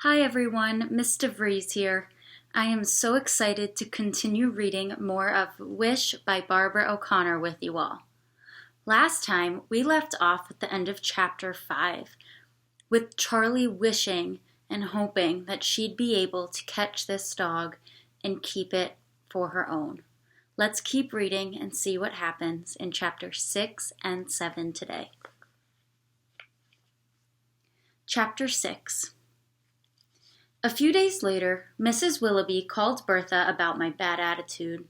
Hi everyone, Miss DeVries here. I am so excited to continue reading more of Wish by Barbara O'Connor with you all. Last time we left off at the end of chapter 5 with Charlie wishing and hoping that she'd be able to catch this dog and keep it for her own. Let's keep reading and see what happens in chapter 6 and 7 today. Chapter 6. A few days later, Mrs. Willoughby called Bertha about my bad attitude.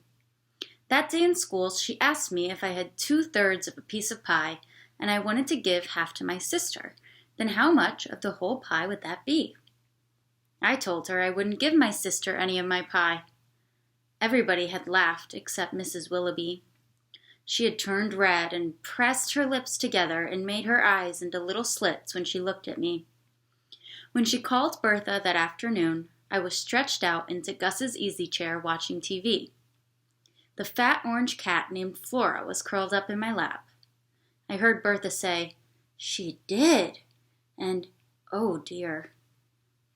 That day in school, she asked me if I had 2/3 of a piece of pie and I wanted to give half to my sister. Then how much of the whole pie would that be? I told her I wouldn't give my sister any of my pie. Everybody had laughed except Mrs. Willoughby. She had turned red and pressed her lips together and made her eyes into little slits when she looked at me. When she called Bertha that afternoon, I was stretched out into Gus's easy chair watching TV. The fat orange cat named Flora was curled up in my lap. I heard Bertha say, "She did," and, "Oh dear."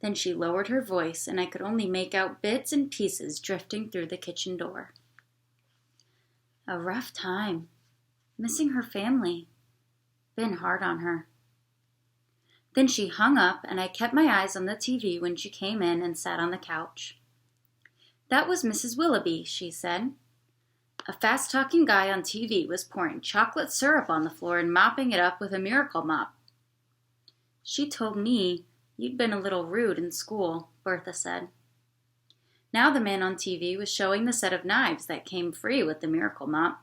Then she lowered her voice and I could only make out bits and pieces drifting through the kitchen door. A rough time. Missing her family. Been hard on her. Then she hung up and I kept my eyes on the TV when she came in and sat on the couch. "That was Mrs. Willoughby," she said. A fast-talking guy on TV was pouring chocolate syrup on the floor and mopping it up with a miracle mop. "She told me you'd been a little rude in school," Bertha said. Now the man on TV was showing the set of knives that came free with the miracle mop.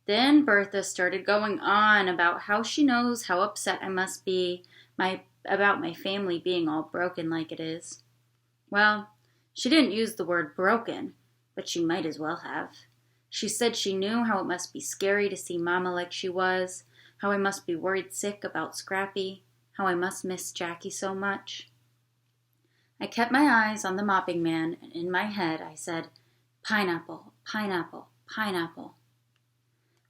Then Bertha started going on about how she knows how upset I must be about my family being all broken like it is. Well, she didn't use the word broken, but she might as well have. She said she knew how it must be scary to see Mama like she was, how I must be worried sick about Scrappy, how I must miss Jackie so much. I kept my eyes on the mopping man, and in my head I said, "Pineapple, pineapple, pineapple."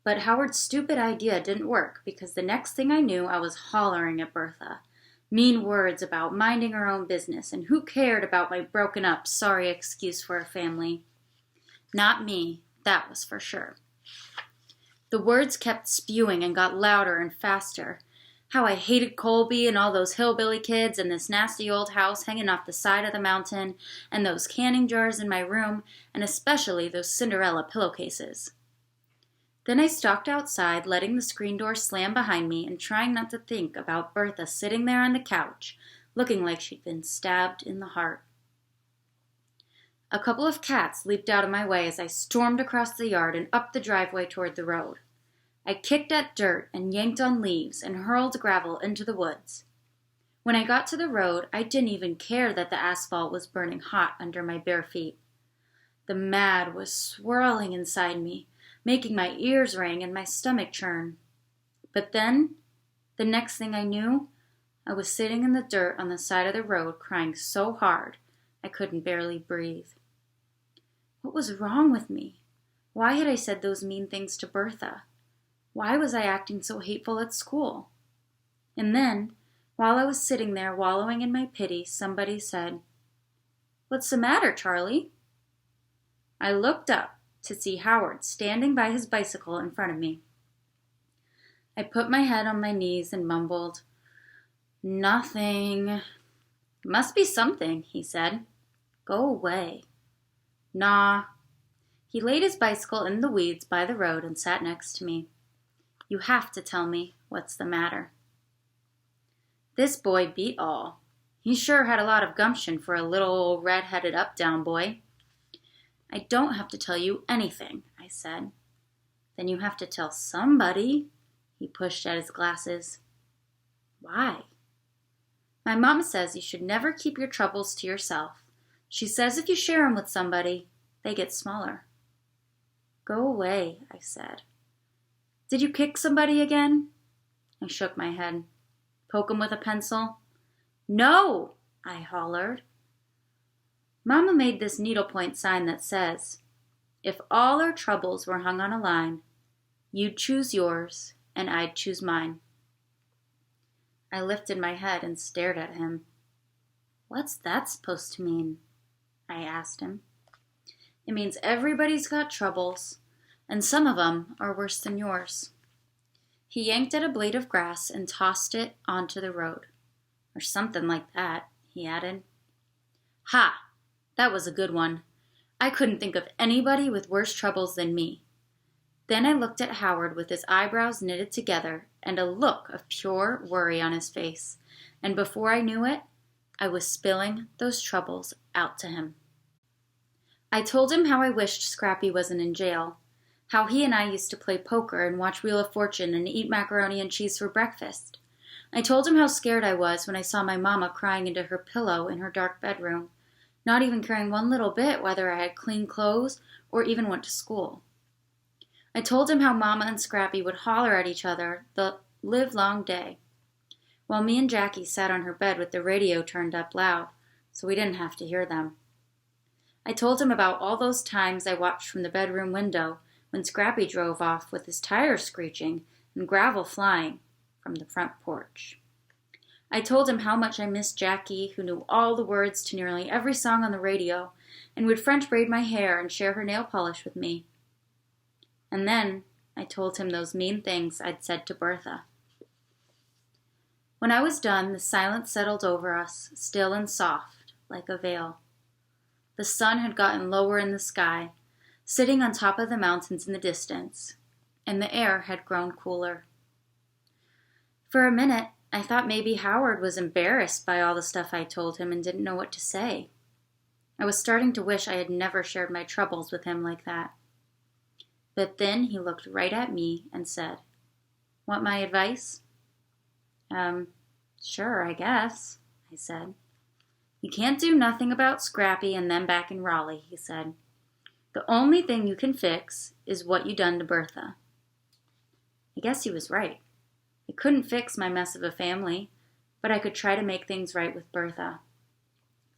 But Howard's stupid idea didn't work because the next thing I knew I was hollering at Bertha. Mean words about minding her own business and who cared about my broken up, sorry excuse for a family. Not me, that was for sure. The words kept spewing and got louder and faster. How I hated Colby and all those hillbilly kids and this nasty old house hanging off the side of the mountain and those canning jars in my room and especially those Cinderella pillowcases. Then I stalked outside, letting the screen door slam behind me and trying not to think about Bertha sitting there on the couch, looking like she'd been stabbed in the heart. A couple of cats leaped out of my way as I stormed across the yard and up the driveway toward the road. I kicked at dirt and yanked on leaves and hurled gravel into the woods. When I got to the road, I didn't even care that the asphalt was burning hot under my bare feet. The mad was swirling inside me, making my ears ring and my stomach churn. But then, the next thing I knew, I was sitting in the dirt on the side of the road crying so hard I couldn't barely breathe. What was wrong with me? Why had I said those mean things to Bertha? Why was I acting so hateful at school? And then, while I was sitting there wallowing in my pity, somebody said, "What's the matter, Charlie?" I looked up to see Howard standing by his bicycle in front of me. I put my head on my knees and mumbled, "Nothing." "Must be something," he said. "Go away." "Nah." He laid his bicycle in the weeds by the road and sat next to me. "You have to tell me what's the matter." This boy beat all. He sure had a lot of gumption for a little old red-headed up-down boy. "I don't have to tell you anything," I said. "Then you have to tell somebody." He pushed at his glasses. "Why?" "My mom says you should never keep your troubles to yourself. She says if you share them with somebody, they get smaller." "Go away," I said. "Did you kick somebody again?" I shook my head. "Poke 'em with a pencil?" "No!" I hollered. Mama made this needlepoint sign that says, "If all our troubles were hung on a line, you'd choose yours and I'd choose mine." I lifted my head and stared at him. "What's that supposed to mean?" I asked him. "It means everybody's got troubles, and some of 'em are worse than yours." He yanked at a blade of grass and tossed it onto the road. "Or something like that," he added. "Ha! That was a good one. I couldn't think of anybody with worse troubles than me." Then I looked at Howard with his eyebrows knitted together and a look of pure worry on his face, and before I knew it, I was spilling those troubles out to him. I told him how I wished Scrappy wasn't in jail, how he and I used to play poker and watch Wheel of Fortune and eat macaroni and cheese for breakfast. I told him how scared I was when I saw my mama crying into her pillow in her dark bedroom, not even caring one little bit whether I had clean clothes or even went to school. I told him how Mama and Scrappy would holler at each other the livelong day, while me and Jackie sat on her bed with the radio turned up loud, so we didn't have to hear them. I told him about all those times I watched from the bedroom window when Scrappy drove off with his tires screeching and gravel flying from the front porch. I told him how much I missed Jackie, who knew all the words to nearly every song on the radio and would French braid my hair and share her nail polish with me. And then I told him those mean things I'd said to Bertha. When I was done, the silence settled over us, still and soft, like a veil. The sun had gotten lower in the sky, sitting on top of the mountains in the distance, and the air had grown cooler. For a minute, I thought maybe Howard was embarrassed by all the stuff I told him and didn't know what to say. I was starting to wish I had never shared my troubles with him like that. But then he looked right at me and said, "Want my advice?" Sure, I guess," I said. "You can't do nothing about Scrappy and them back in Raleigh," he said. "The only thing you can fix is what you done to Bertha." I guess he was right. I couldn't fix my mess of a family, but I could try to make things right with Bertha.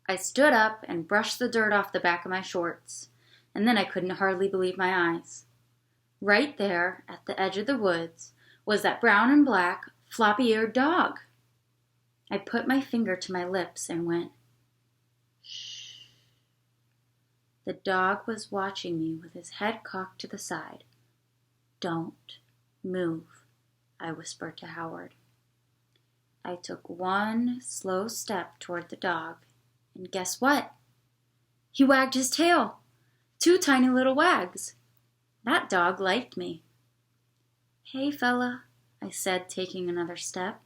I stood up and brushed the dirt off the back of my shorts, and then I couldn't hardly believe my eyes. Right there, at the edge of the woods, was that brown and black, floppy-eared dog. I put my finger to my lips and went, "Shh." The dog was watching me with his head cocked to the side. "Don't move," I whispered to Howard. I took one slow step toward the dog, and guess what? He wagged his tail. 2 tiny little wags. That dog liked me. "Hey, fella," I said, taking another step.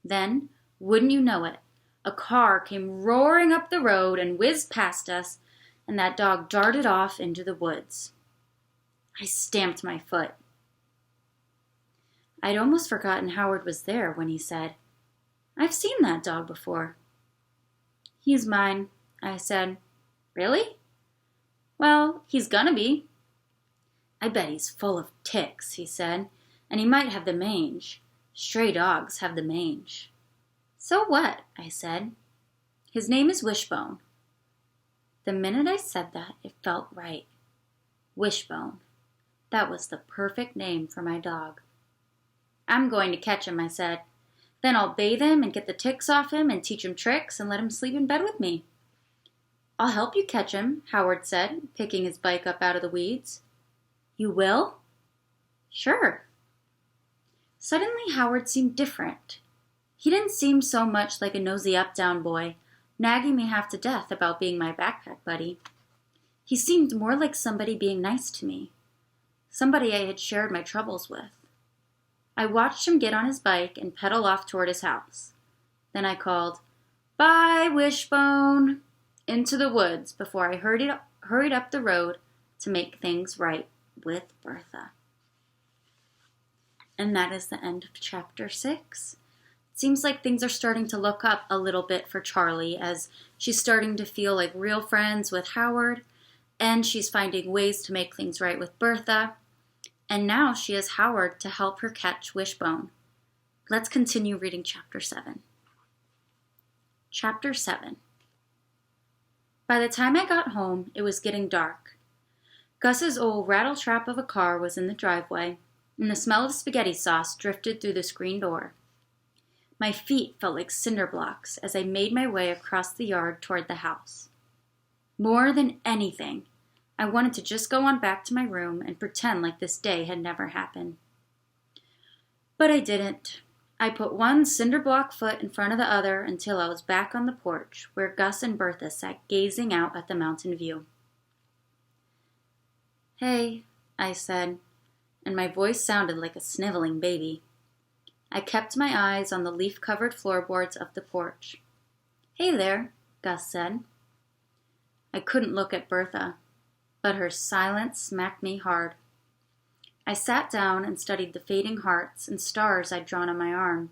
Then, wouldn't you know it, a car came roaring up the road and whizzed past us, and that dog darted off into the woods. I stamped my foot. I'd almost forgotten Howard was there when he said, "I've seen that dog before." "He's mine," I said. "Really?" "Well, he's gonna be." "I bet he's full of ticks," he said, "and he might have the mange. Stray dogs have the mange." "So what?" I said. "His name is Wishbone." The minute I said that, it felt right. Wishbone. That was the perfect name for my dog. "I'm going to catch him," I said. "Then I'll bathe him and get the ticks off him and teach him tricks and let him sleep in bed with me." "I'll help you catch him," Howard said, picking his bike up out of the weeds. "You will?" "Sure." Suddenly Howard seemed different. He didn't seem so much like a nosy up-down boy, nagging me half to death about being my backpack buddy. He seemed more like somebody being nice to me, somebody I had shared my troubles with. I watched him get on his bike and pedal off toward his house. Then I called, "Bye, Wishbone," into the woods before I hurried up the road to make things right with Bertha. And that is the end of chapter 6. It seems like things are starting to look up a little bit for Charlie as she's starting to feel like real friends with Howard, and she's finding ways to make things right with Bertha, and now she has Howard to help her catch Wishbone. Let's continue reading chapter 7. Chapter 7. By the time I got home, it was getting dark. Gus's old rattletrap of a car was in the driveway, and the smell of spaghetti sauce drifted through the screen door. My feet felt like cinder blocks as I made my way across the yard toward the house. More than anything, I wanted to just go on back to my room and pretend like this day had never happened. But I didn't. I put one cinder block foot in front of the other until I was back on the porch where Gus and Bertha sat gazing out at the mountain view. "Hey," I said, and my voice sounded like a sniveling baby. I kept my eyes on the leaf-covered floorboards of the porch. "Hey there," Gus said. I couldn't look at Bertha, but her silence smacked me hard. I sat down and studied the fading hearts and stars I'd drawn on my arm.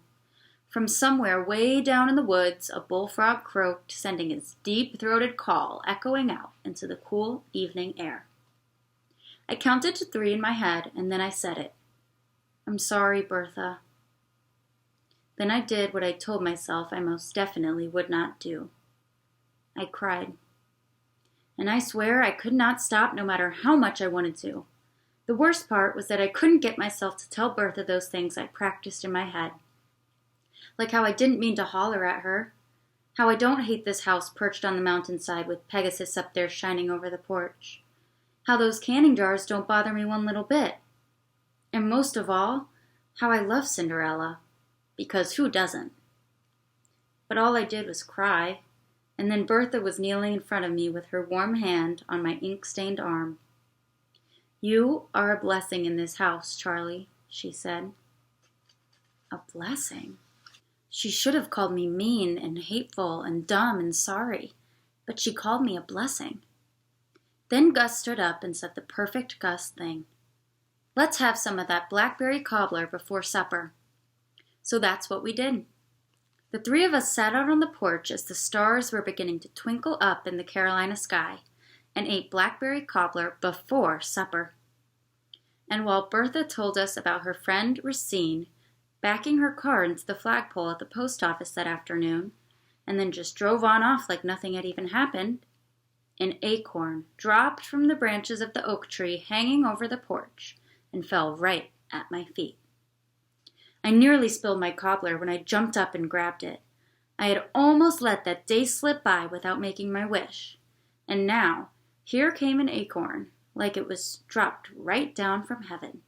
From somewhere way down in the woods, a bullfrog croaked, sending its deep-throated call echoing out into the cool evening air. I counted to 3 in my head, and then I said it. "I'm sorry, Bertha." Then I did what I told myself I most definitely would not do. I cried. And I swear I could not stop no matter how much I wanted to. The worst part was that I couldn't get myself to tell Bertha those things I practiced in my head. Like how I didn't mean to holler at her. How I don't hate this house perched on the mountainside with Pegasus up there shining over the porch. How those canning jars don't bother me one little bit. And most of all, how I love Cinderella. Because who doesn't? But all I did was cry. And then Bertha was kneeling in front of me with her warm hand on my ink-stained arm. "You are a blessing in this house, Charlie," she said. A blessing? She should have called me mean and hateful and dumb and sorry, but she called me a blessing. Then Gus stood up and said the perfect Gus thing. "Let's have some of that blackberry cobbler before supper." So that's what we did. The 3 of us sat out on the porch as the stars were beginning to twinkle up in the Carolina sky and ate blackberry cobbler before supper. And while Bertha told us about her friend Racine backing her car into the flagpole at the post office that afternoon and then just drove on off like nothing had even happened, an acorn dropped from the branches of the oak tree hanging over the porch and fell right at my feet. I nearly spilled my cobbler when I jumped up and grabbed it. I had almost let that day slip by without making my wish. And now, here came an acorn, like it was dropped right down from heaven.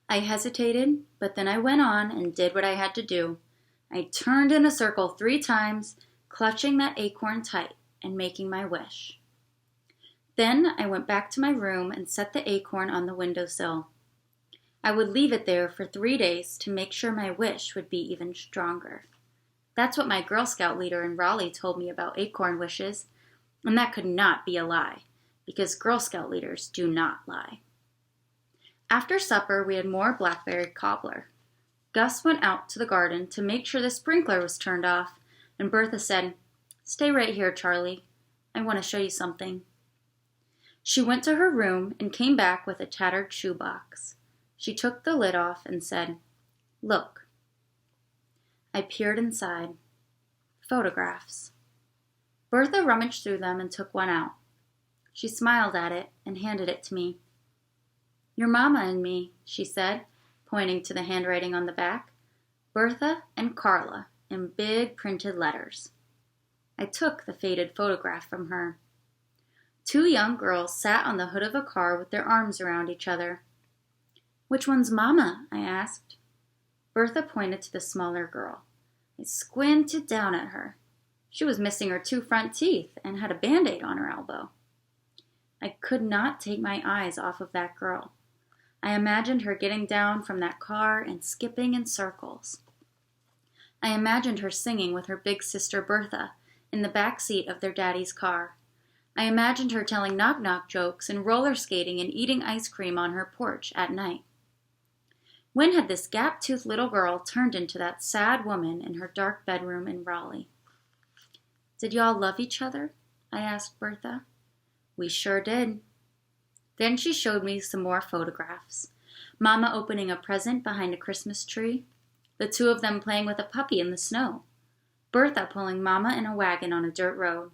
I hesitated, but then I went on and did what I had to do. I turned in a circle 3 times, clutching that acorn tight and making my wish. Then I went back to my room and set the acorn on the windowsill. I would leave it there for 3 days to make sure my wish would be even stronger. That's what my Girl Scout leader in Raleigh told me about acorn wishes, and that could not be a lie, because Girl Scout leaders do not lie. After supper, we had more blackberry cobbler. Gus went out to the garden to make sure the sprinkler was turned off, and Bertha said, "Stay right here, Charlie. I want to show you something." She went to her room and came back with a tattered shoebox. She took the lid off and said, "Look." I peered inside. Photographs. Bertha rummaged through them and took one out. She smiled at it and handed it to me. "Your mama and me," she said, pointing to the handwriting on the back. "Bertha and Carla," in big printed letters. I took the faded photograph from her. 2 young girls sat on the hood of a car with their arms around each other. "Which one's Mama?" I asked. Bertha pointed to the smaller girl. I squinted down at her. She was missing her 2 front teeth and had a Band-Aid on her elbow. I could not take my eyes off of that girl. I imagined her getting down from that car and skipping in circles. I imagined her singing with her big sister Bertha in the back seat of their daddy's car. I imagined her telling knock-knock jokes and roller skating and eating ice cream on her porch at night. When had this gap-toothed little girl turned into that sad woman in her dark bedroom in Raleigh? "Did y'all love each other?" I asked Bertha. "We sure did." Then she showed me some more photographs. Mama opening a present behind a Christmas tree. The 2 of them playing with a puppy in the snow. Bertha pulling Mama in a wagon on a dirt road.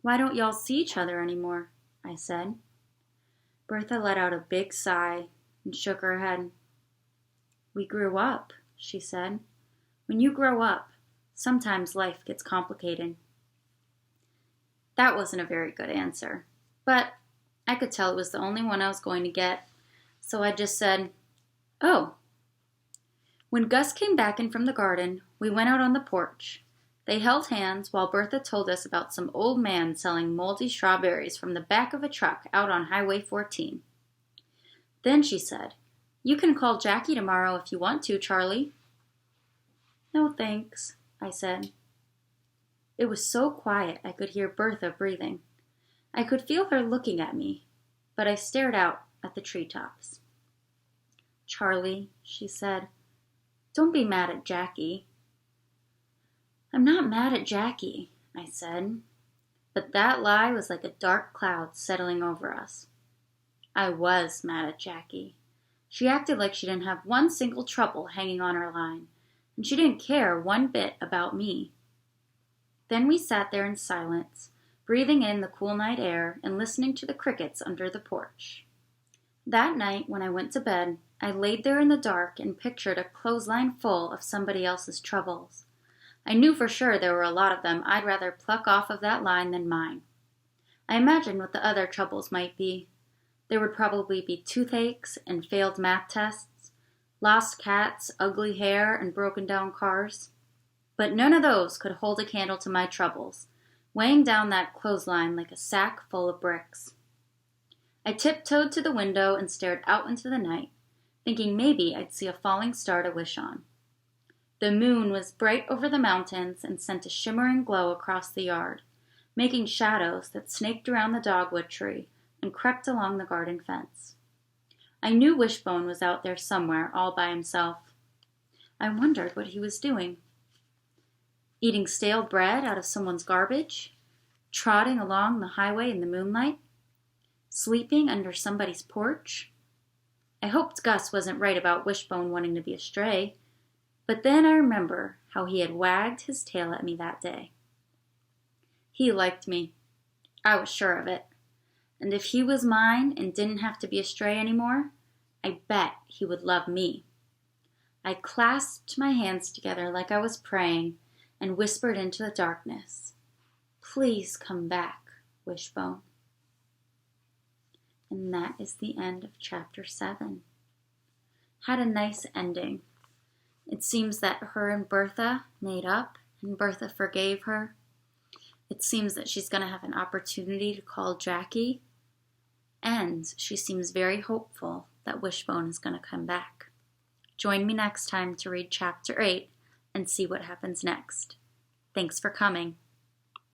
"Why don't y'all see each other anymore?" I said. Bertha let out a big sigh and shook her head. "We grew up," she said. When you grow up, sometimes life gets complicated. That wasn't a very good answer, but I could tell it was the only one I was going to get, so I just said, "Oh." When Gus came back in from the garden, we went out on the porch. They held hands while Bertha told us about some old man selling moldy strawberries from the back of a truck out on Highway 14. Then she said, "You can call Jackie tomorrow if you want to, Charlie." "No, thanks," I said. It was so quiet I could hear Bertha breathing. I could feel her looking at me, but I stared out at the treetops. "Charlie," she said, "don't be mad at Jackie." "I'm not mad at Jackie," I said, but that lie was like a dark cloud settling over us. I was mad at Jackie. She acted like she didn't have one single trouble hanging on her line, and she didn't care one bit about me. Then we sat there in silence, breathing in the cool night air and listening to the crickets under the porch. That night, when I went to bed, I laid there in the dark and pictured a clothesline full of somebody else's troubles. I knew for sure there were a lot of them I'd rather pluck off of that line than mine. I imagined what the other troubles might be. There would probably be toothaches and failed math tests, lost cats, ugly hair, and broken down cars. But none of those could hold a candle to my troubles, weighing down that clothesline like a sack full of bricks. I tiptoed to the window and stared out into the night, thinking maybe I'd see a falling star to wish on. The moon was bright over the mountains and sent a shimmering glow across the yard, making shadows that snaked around the dogwood tree and crept along the garden fence. I knew Wishbone was out there somewhere all by himself. I wondered what he was doing. Eating stale bread out of someone's garbage? Trotting along the highway in the moonlight? Sleeping under somebody's porch? I hoped Gus wasn't right about Wishbone wanting to be a stray, but then I remember how he had wagged his tail at me that day. He liked me. I was sure of it. And if he was mine and didn't have to be a stray anymore, I bet he would love me. I clasped my hands together like I was praying and whispered into the darkness, "Please come back, Wishbone." And that is the end of chapter 7. Had a nice ending. It seems that her and Bertha made up and Bertha forgave her. It seems that she's going to have an opportunity to call Jackie, and she seems very hopeful that Wishbone is going to come back. Join me next time to read chapter 8 and see what happens next. Thanks for coming.